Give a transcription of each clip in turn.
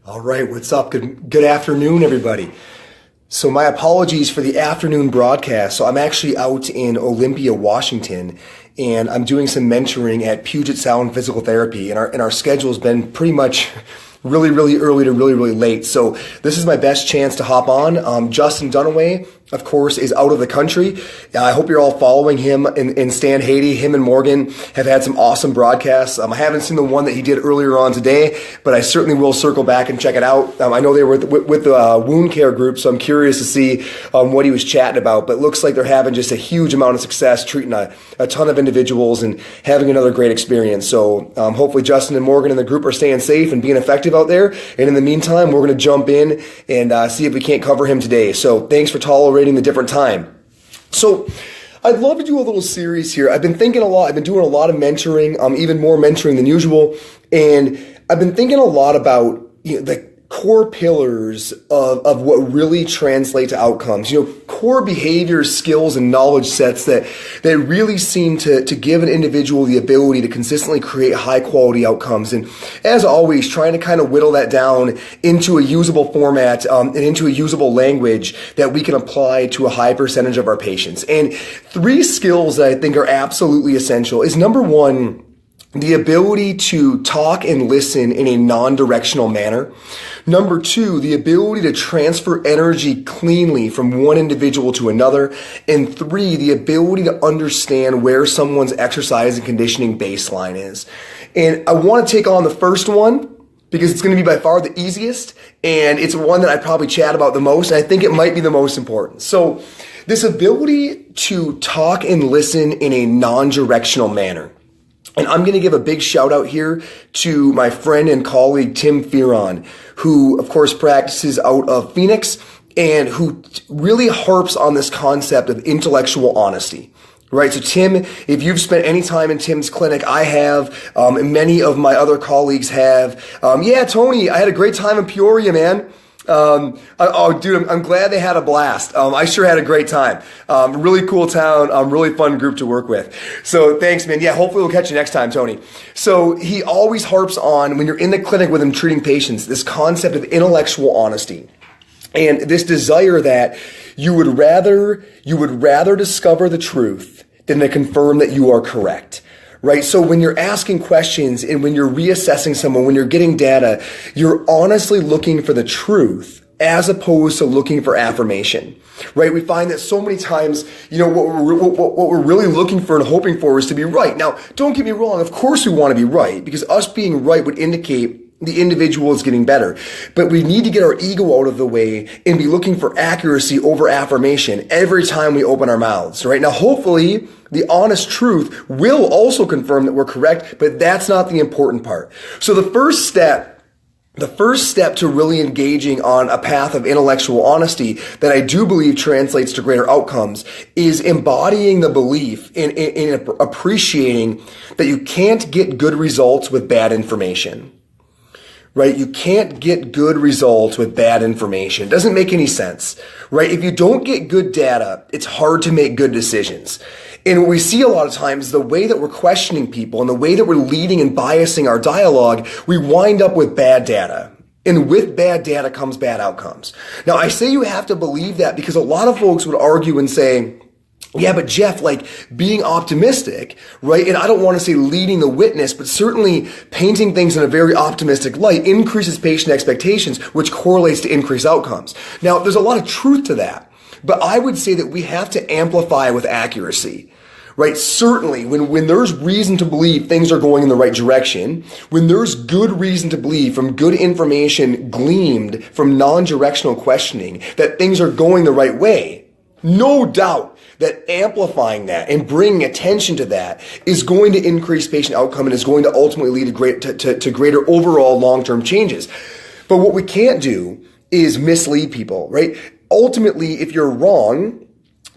All right, what's up? Good afternoon, everybody. So my apologies for the afternoon broadcast. So I'm actually out in Olympia, Washington, and I'm doing some mentoring at Puget Sound Physical Therapy, and our schedule has been pretty much really early to really late. So this is my best chance to hop on. Justin Dunaway, of course, is out of the country. I hope you're all following him and Stan Haiti. Him and Morgan have had some awesome broadcasts. I haven't seen the one that he did earlier on today, but I certainly will circle back and check it out. I know they were with the wound care group, so I'm curious to see what he was chatting about. But it looks like they're having just a huge amount of success treating a ton of individuals and having another great experience. So hopefully Justin and Morgan and the group are staying safe and being effective out there. And in the meantime, we're going to jump in and see if we can't cover him today. So thanks for tolerating the different time. So I'd love to do a little series here. I've been thinking a lot. I've been doing a lot of mentoring, even more mentoring than usual. And I've been thinking a lot about the core pillars of what really translate to outcomes. Core behaviors, skills, and knowledge sets that really seem to give an individual the ability to consistently create high quality outcomes. And as always, trying to kind of whittle that down into a usable format and into a usable language that we can apply to a high percentage of our patients. And 3 skills that I think are absolutely essential is, number 1, the ability to talk and listen in a non-directional manner. Number 2, the ability to transfer energy cleanly from one individual to another. And 3, the ability to understand where someone's exercise and conditioning baseline is. And I want to take on the first one because it's going to be by far the easiest, and it's one that I probably chat about the most, and I think it might be the most important. So this ability to talk and listen in a non-directional manner. And I'm going to give a big shout out here to my friend and colleague, Tim Fearon, who of course practices out of Phoenix and who really harps on this concept of intellectual honesty. Right. So Tim, if you've spent any time in Tim's clinic, I have, and many of my other colleagues have. Yeah, Tony, I had a great time in Peoria, man. Dude, I'm glad they had a blast. I sure had a great time. Really cool town. Really fun group to work with. So thanks, man. Yeah, hopefully we'll catch you next time, Tony. So he always harps on, when you're in the clinic with him treating patients, this concept of intellectual honesty and this desire that you would rather discover the truth than to confirm that you are correct. Right? So when you're asking questions and when you're reassessing someone, when you're getting data, you're honestly looking for the truth as opposed to looking for affirmation. Right? We find that so many times, what we're really looking for and hoping for is to be right. Now, don't get me wrong. Of course we want to be right, because us being right would indicate the individual is getting better. But we need to get our ego out of the way and be looking for accuracy over affirmation every time we open our mouths. Right? Now, hopefully, the honest truth will also confirm that we're correct, but that's not the important part. So the first step to really engaging on a path of intellectual honesty that I do believe translates to greater outcomes is embodying the belief in appreciating that you can't get good results with bad information. Right? You can't get good results with bad information. It doesn't make any sense, right? If you don't get good data, it's hard to make good decisions. And what we see a lot of times, the way that we're questioning people and the way that we're leading and biasing our dialogue, we wind up with bad data. And with bad data comes bad outcomes. Now, I say you have to believe that because a lot of folks would argue and say, yeah, but Jeff, being optimistic, right? And I don't want to say leading the witness, but certainly painting things in a very optimistic light increases patient expectations, which correlates to increased outcomes. Now, there's a lot of truth to that, but I would say that we have to amplify with accuracy. Right? Certainly, when there's reason to believe things are going in the right direction, when there's good reason to believe from good information gleaned from non-directional questioning that things are going the right way, no doubt that amplifying that and bringing attention to that is going to increase patient outcome and is going to ultimately lead to greater overall long-term changes. But what we can't do is mislead people, right? Ultimately, if you're wrong,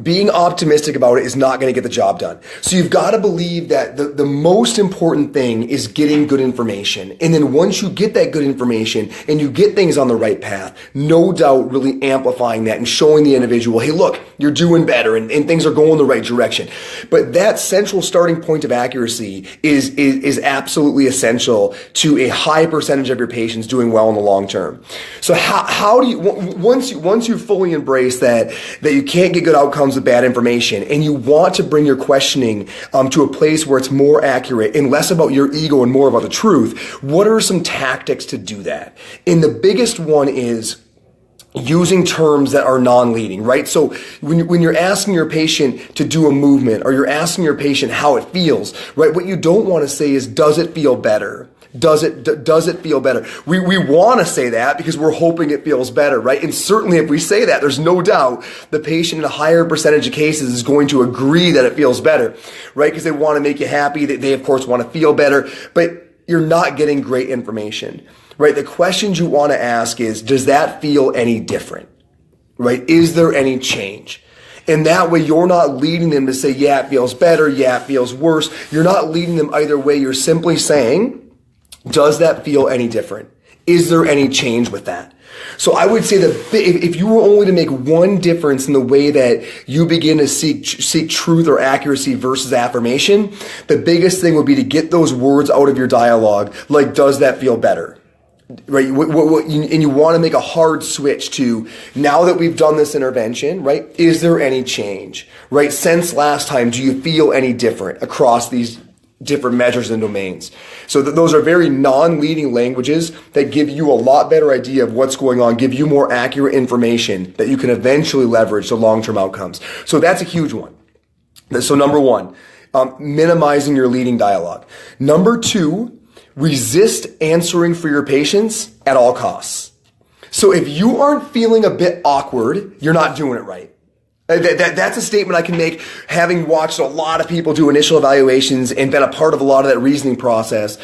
being optimistic about it is not going to get the job done. So you've got to believe that the most important thing is getting good information. And then once you get that good information and you get things on the right path, no doubt really amplifying that and showing the individual, hey, look, you're doing better and things are going the right direction. But that central starting point of accuracy is absolutely essential to a high percentage of your patients doing well in the long term. So how do you, once you fully embrace that you can't get good outcomes with bad information, and you want to bring your questioning to a place where it's more accurate and less about your ego and more about the truth, what are some tactics to do that? And the biggest one is using terms that are non-leading, right? So when you're asking your patient to do a movement, or you're asking your patient how it feels, right? What you don't want to say is, does it feel better? Does it feel better? We want to say that because we're hoping it feels better, right? And certainly if we say that, there's no doubt the patient in a higher percentage of cases is going to agree that it feels better, right? Because they want to make you happy. They of course want to feel better, but you're not getting great information, right? The questions you want to ask is, does that feel any different, right? Is there any change? And that way you're not leading them to say, yeah, it feels better. Yeah, it feels worse. You're not leading them either way. You're simply saying, does that feel any different? Is there any change with that? So I would say that if you were only to make one difference in the way that you begin to seek truth or accuracy versus affirmation, the biggest thing would be to get those words out of your dialogue, like, does that feel better? Right? And you want to make a hard switch to, now that we've done this intervention, right? Is there any change? Right? Since last time, do you feel any different across these different measures and domains? So those are very non-leading languages that give you a lot better idea of what's going on, give you more accurate information that you can eventually leverage to long-term outcomes. So that's a huge one. So number one, minimizing your leading dialogue. Number two, resist answering for your patients at all costs. So if you aren't feeling a bit awkward, you're not doing it right. That's a statement I can make, having watched a lot of people do initial evaluations and been a part of a lot of that reasoning process.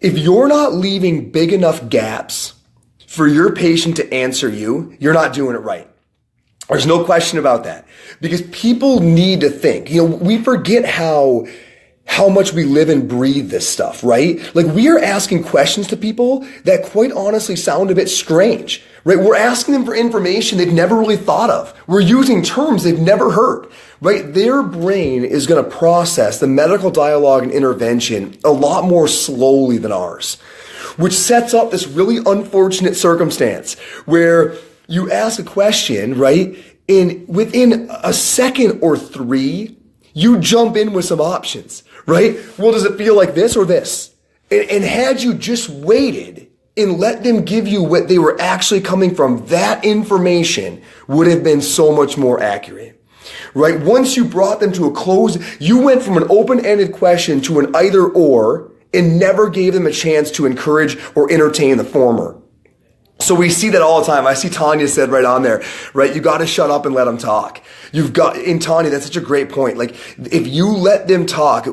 If you're not leaving big enough gaps for your patient to answer you, you're not doing it right. There's no question about that. Because people need to think. We forget how much we live and breathe this stuff, right? Like, we are asking questions to people that quite honestly sound a bit strange, right? We're asking them for information they've never really thought of. We're using terms they've never heard, right? Their brain is going to process the medical dialogue and intervention a lot more slowly than ours, which sets up this really unfortunate circumstance where you ask a question, right? And within a second or three, you jump in with some options, right? Well, does it feel like this or this? And had you just waited and let them give you what they were actually coming from, that information would have been so much more accurate, right? Once you brought them to a close, you went from an open-ended question to an either or and never gave them a chance to encourage or entertain the former. So we see that all the time. I see Tanya said right on there, right? You got to shut up and let them talk. In Tanya, that's such a great point. Like, if you let them talk,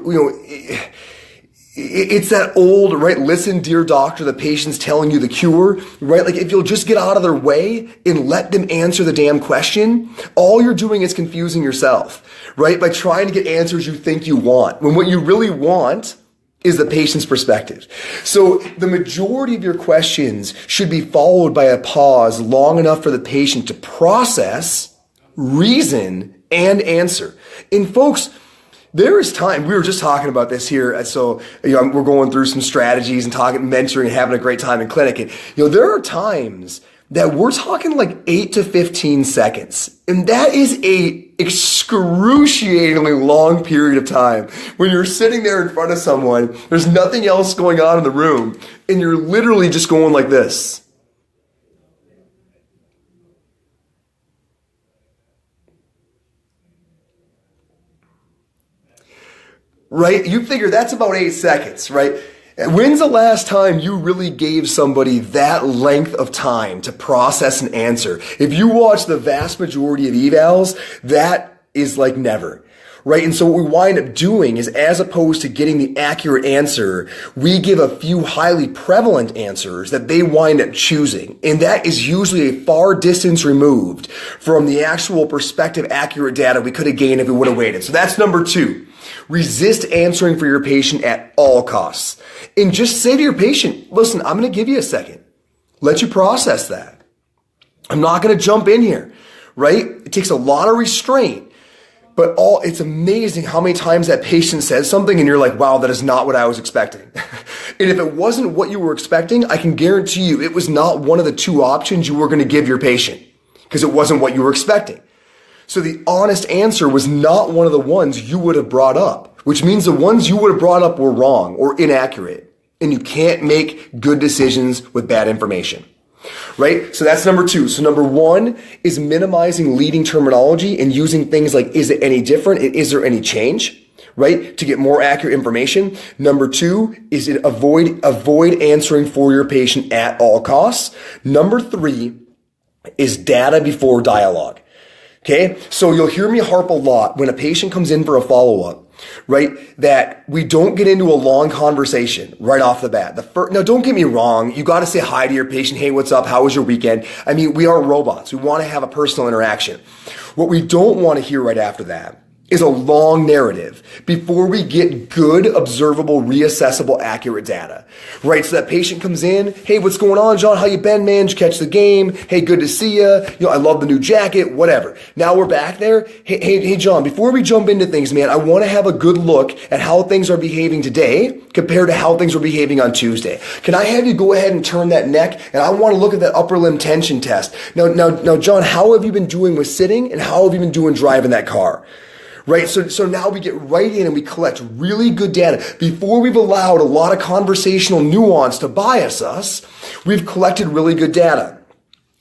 it's that old, right? Listen, dear doctor, the patient's telling you the cure, right? Like, if you'll just get out of their way and let them answer the damn question, all you're doing is confusing yourself, right? By trying to get answers you think you want, when what you really want is the patient's perspective. So the majority of your questions should be followed by a pause long enough for the patient to process, reason, and answer. And folks, there is time. We were just talking about this here. So, we're going through some strategies and mentoring and having a great time in clinic. And, there are times that we're talking like 8 to 15 seconds. And that is a excruciatingly long period of time when you're sitting there in front of someone, there's nothing else going on in the room, and you're literally just going like this. Right? You figure that's about 8 seconds, right? When's the last time you really gave somebody that length of time to process an answer? If you watch the vast majority of evals, that is like never, right? And so what we wind up doing is, as opposed to getting the accurate answer, we give a few highly prevalent answers that they wind up choosing. And that is usually a far distance removed from the actual prospective accurate data we could have gained if we would have waited. So that's number 2. Resist answering for your patient at all costs. And just say to your patient, listen, I'm going to give you a second. Let you process that. I'm not going to jump in here, right? It takes a lot of restraint. But it's amazing how many times that patient says something and you're like, wow, that is not what I was expecting. And if it wasn't what you were expecting, I can guarantee you it was not one of the 2 options you were going to give your patient, because it wasn't what you were expecting. So the honest answer was not one of the ones you would have brought up, which means the ones you would have brought up were wrong or inaccurate. And you can't make good decisions with bad information. Right? So that's number 2. So number 1 is minimizing leading terminology and using things like, is it any different? Is there any change? Right? To get more accurate information. Number 2 is avoid answering for your patient at all costs. Number 3 is data before dialogue. Okay? So you'll hear me harp a lot when a patient comes in for a follow-up, right? That we don't get into a long conversation right off the bat. Now, don't get me wrong. You got to say hi to your patient. Hey, what's up? How was your weekend? I mean, we aren't robots. We want to have a personal interaction. What we don't want to hear right after that is a long narrative before we get good, observable, reassessable, accurate data, right? So that patient comes in, hey, what's going on, John? How you been, man? Did you catch the game? Hey, good to see you. I love the new jacket, whatever. Now we're back there. Hey, John, before we jump into things, man, I want to have a good look at how things are behaving today compared to how things were behaving on Tuesday. Can I have you go ahead and turn that neck? And I want to look at that upper limb tension test. Now, John, how have you been doing with sitting, and how have you been doing driving that car? Right? So now we get right in and we collect really good data. Before we've allowed a lot of conversational nuance to bias us, we've collected really good data.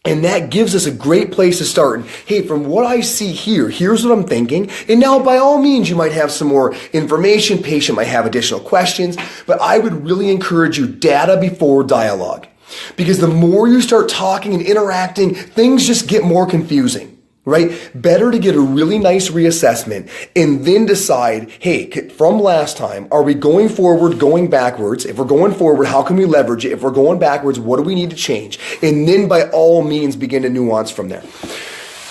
And that gives us a great place to start. And hey, from what I see here, here's what I'm thinking. And now by all means, you might have some more information. Patient might have additional questions, but I would really encourage you, data before dialogue. Because the more you start talking and interacting, things just get more confusing. Right? Better to get a really nice reassessment and then decide, hey, from last time, are we going forward, going backwards? If we're going forward, how can we leverage it? If we're going backwards, what do we need to change? And then by all means, begin to nuance from there.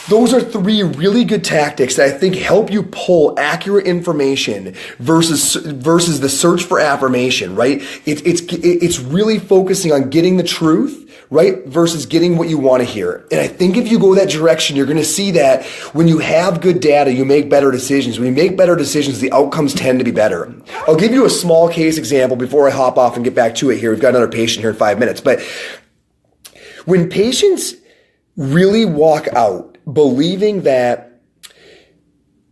Those are 3 really good tactics that I think help you pull accurate information versus the search for affirmation, right? It's really focusing on getting the truth, right? Versus getting what you want to hear. And I think if you go that direction, you're going to see that when you have good data, you make better decisions. When you make better decisions, the outcomes tend to be better. I'll give you a small case example before I hop off and get back to it here. We've got another patient here in 5 minutes. But when patients really walk out believing that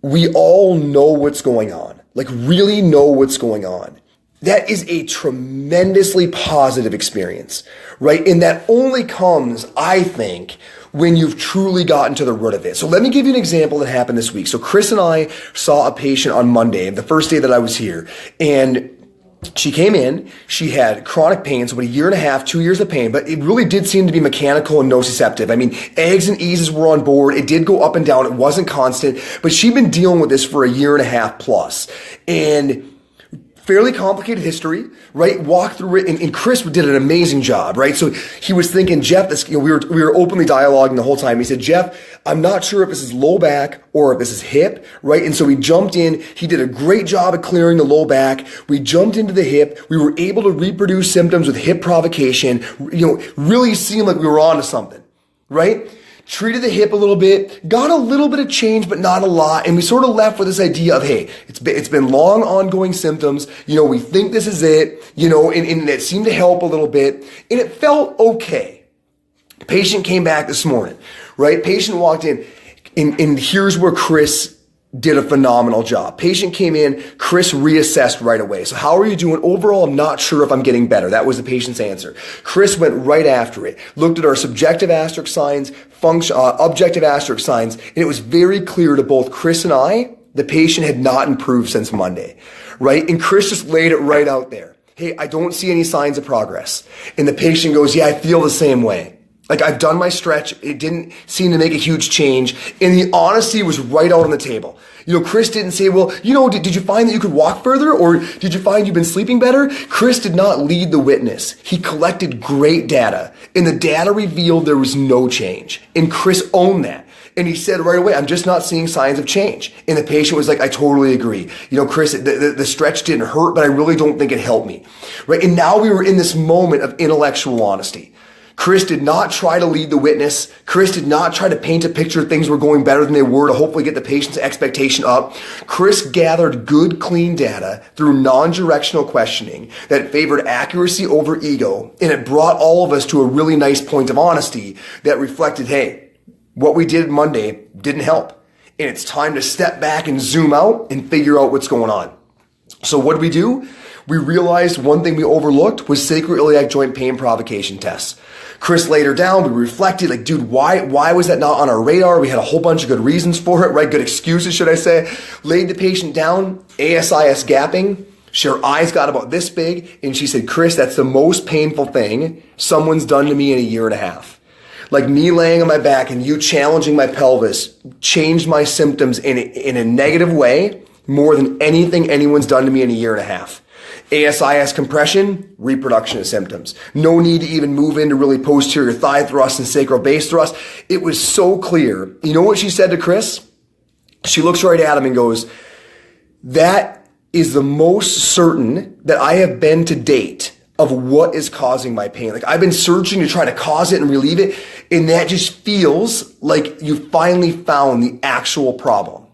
we all know what's going on, like really know what's going on, that is a tremendously positive experience, right? And that only comes, I think, when you've truly gotten to the root of it. So let me give you an example that happened this week. So Chris and I saw a patient on Monday, the first day that I was here, and she came in, she had chronic pain, so about 1.5 years, 2 years of pain, but it really did seem to be mechanical and nociceptive. I mean, eggs and eases were on board. It did go up and down. It wasn't constant, but she'd been dealing with this for 1.5 years plus. And fairly complicated history, right? Walk through it, and Chris did an amazing job, right? So he was thinking, Jeff, we were openly dialoguing the whole time. He said, Jeff, I'm not sure if this is low back or if this is hip, right? And so we jumped in. He did a great job of clearing the low back. We jumped into the hip. We were able to reproduce symptoms with hip provocation. Really seemed like we were onto something, right? Treated the hip a little bit, got a little bit of change, but not a lot. And we sort of left with this idea of, hey, it's been long ongoing symptoms. We think this is it, and it seemed to help a little bit. And it felt okay. Patient came back this morning, right? Patient walked in, and here's where Chris did a phenomenal job. Patient came in, Chris reassessed right away. So how are you doing? Overall, I'm not sure if I'm getting better. That was the patient's answer. Chris went right after it, looked at our subjective asterisk signs, objective asterisk signs, and it was very clear to both Chris and I, the patient had not improved since Monday, right? And Chris just laid it right out there. Hey, I don't see any signs of progress. And the patient goes, yeah, I feel the same way. Like, I've done my stretch. It didn't seem to make a huge change. And the honesty was right out on the table. Chris didn't say, well, did you find that you could walk further? Or did you find you've been sleeping better? Chris did not lead the witness. He collected great data. And the data revealed there was no change. And Chris owned that. And he said right away, I'm just not seeing signs of change. And the patient was like, I totally agree. Chris, the stretch didn't hurt, but I really don't think it helped me. Right? And now we were in this moment of intellectual honesty. Chris did not try to lead the witness. Chris did not try to paint a picture of things were going better than they were to hopefully get the patient's expectation up. Chris gathered good, clean data through non-directional questioning that favored accuracy over ego, and it brought all of us to a really nice point of honesty that reflected, hey, what we did Monday didn't help, and it's time to step back and zoom out and figure out what's going on. So what did we do? We realized one thing we overlooked was sacroiliac joint pain provocation tests. Chris laid her down. We reflected, like, dude, why was that not on our radar? We had a whole bunch of good reasons for it, right? Good excuses, should I say. Laid the patient down, ASIS gapping. Her eyes got about this big, and she said, Chris, that's the most painful thing someone's done to me in a year and a half. Like, me laying on my back and you challenging my pelvis changed my symptoms in a negative way more than anything anyone's done to me in a year and a half. ASIS compression, reproduction of symptoms. No need to even move into really posterior thigh thrust and sacral base thrust. It was so clear. You know what she said to Chris? She looks right at him and goes, that is the most certain that I have been to date of what is causing my pain. Like, I've been searching to try to cause it and relieve it, and that just feels like you finally found the actual problem.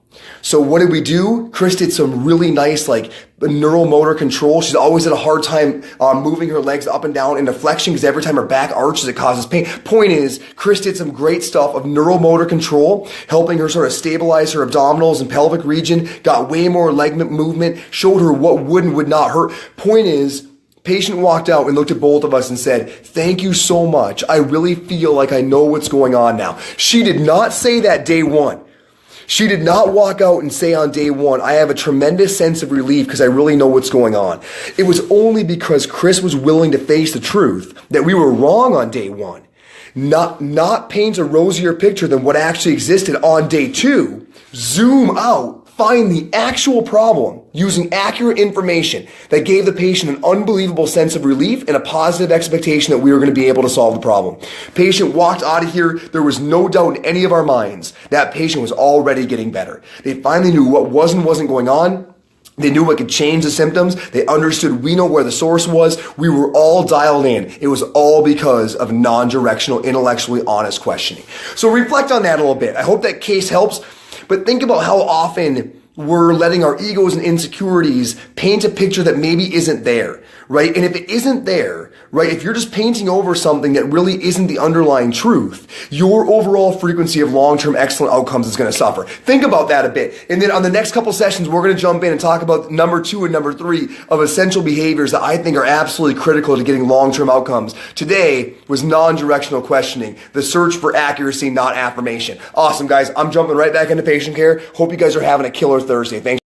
So what did we do? Chris did some really nice, neuromotor control. She's always had a hard time moving her legs up and down into flexion because every time her back arches, it causes pain. Point is, Chris did some great stuff of neuromotor control, helping her sort of stabilize her abdominals and pelvic region, got way more leg movement, showed her what would and would not hurt. Point is, patient walked out and looked at both of us and said, thank you so much. I really feel like I know what's going on now. She did not say that day one. She did not walk out and say on day one, I have a tremendous sense of relief because I really know what's going on. It was only because Chris was willing to face the truth that we were wrong on day one. Not paint a rosier picture than what actually existed on day two. Zoom out. Find the actual problem using accurate information that gave the patient an unbelievable sense of relief and a positive expectation that we were going to be able to solve the problem. Patient walked out of here. There was no doubt in any of our minds that patient was already getting better. They finally knew what wasn't going on. They knew what could change the symptoms. They understood we know where the source was. We were all dialed in. It was all because of non-directional, intellectually honest questioning. So reflect on that a little bit. I hope that case helps. But think about how often we're letting our egos and insecurities paint a picture that maybe isn't there, right? And if it isn't there, right, if you're just painting over something that really isn't the underlying truth, your overall frequency of long-term excellent outcomes is going to suffer. Think about that a bit. And then on the next couple sessions, we're going to jump in and talk about number 2 and number 3 of essential behaviors that I think are absolutely critical to getting long-term outcomes. Today was non-directional questioning, the search for accuracy, not affirmation. Awesome, guys. I'm jumping right back into patient care. Hope you guys are having a killer Thursday. Thanks.